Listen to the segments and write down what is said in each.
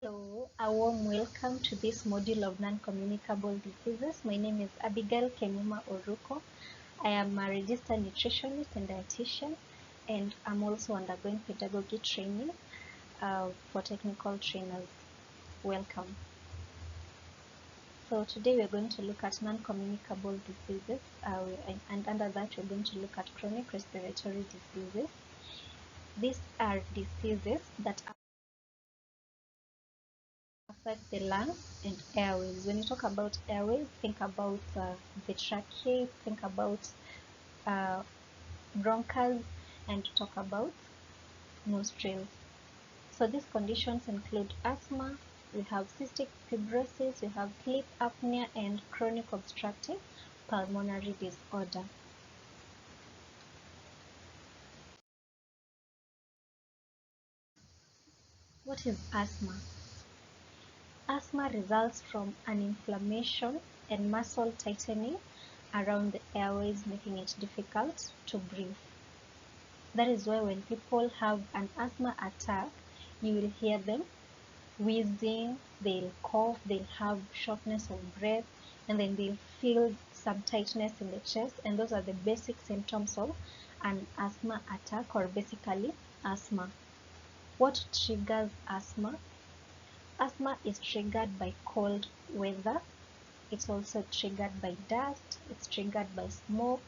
So, a warm welcome to this module of non-communicable diseases. My name is Abigail Kenuma Oruko. I am a registered nutritionist and dietitian, and I'm also undergoing pedagogy training for technical trainers. Welcome. So today we're going to look at non-communicable diseases, and under that we're going to look at chronic respiratory diseases. These are diseases that affect the lungs and airways. When you talk about airways, think about the trachea, think about bronchus, and talk about nostrils. So these conditions include asthma, we have cystic fibrosis, we have sleep apnea, and chronic obstructive pulmonary disorder. What is asthma? Asthma results from an inflammation and muscle tightening around the airways, making it difficult to breathe. That is why when people have an asthma attack, you will hear them wheezing, they'll cough, they'll have shortness of breath, and then they'll feel some tightness in the chest, and those are the basic symptoms of an asthma attack, or basically asthma. What triggers asthma? Asthma is triggered by cold weather. It's also triggered by dust. It's triggered by smoke,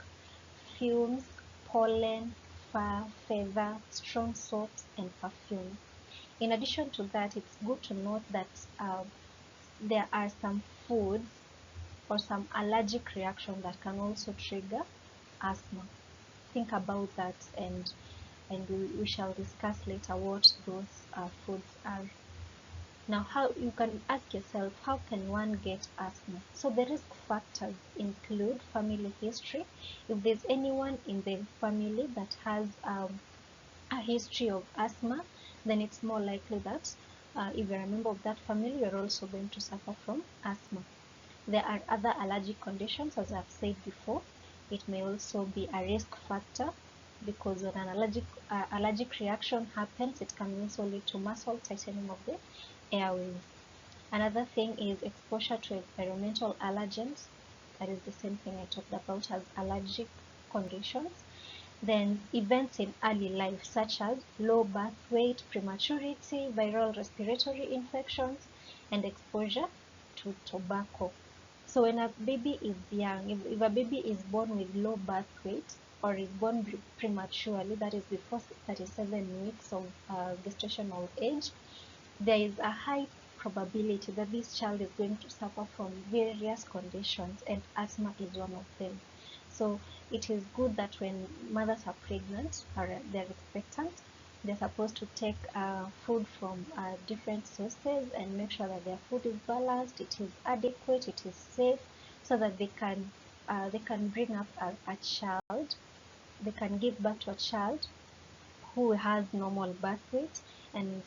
fumes, pollen, fur, feather, strong soaps, and perfume. In addition to that, it's good to note that there are some foods or some allergic reaction that can also trigger asthma. Think about that, and we shall discuss later what those foods are. Now, how you can ask yourself, how can one get asthma? So the risk factors include family history. If there's anyone in the family that has a history of asthma, then it's more likely that if you're a member of that family, you're also going to suffer from asthma. There are other allergic conditions, as I've said before. It may also be a risk factor, because when an allergic reaction happens, it can also lead to muscle tightening of the airways. Another thing is exposure to environmental allergens. That is the same thing I talked about as allergic conditions. Then events in early life, such as low birth weight, prematurity, viral respiratory infections, and exposure to tobacco. So when a baby is young, if a baby is born with low birth weight or is born prematurely, that is before 37 weeks of gestational age, there is a high probability that this child is going to suffer from various conditions, and asthma is one of them. So it is good that when mothers are pregnant or they're expectant, they're supposed to take food from different sources and make sure that their food is balanced, it is adequate, it is safe, so that they can bring up a child, they can give birth to a child who has normal birth weight and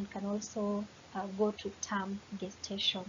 can also go to term gestation.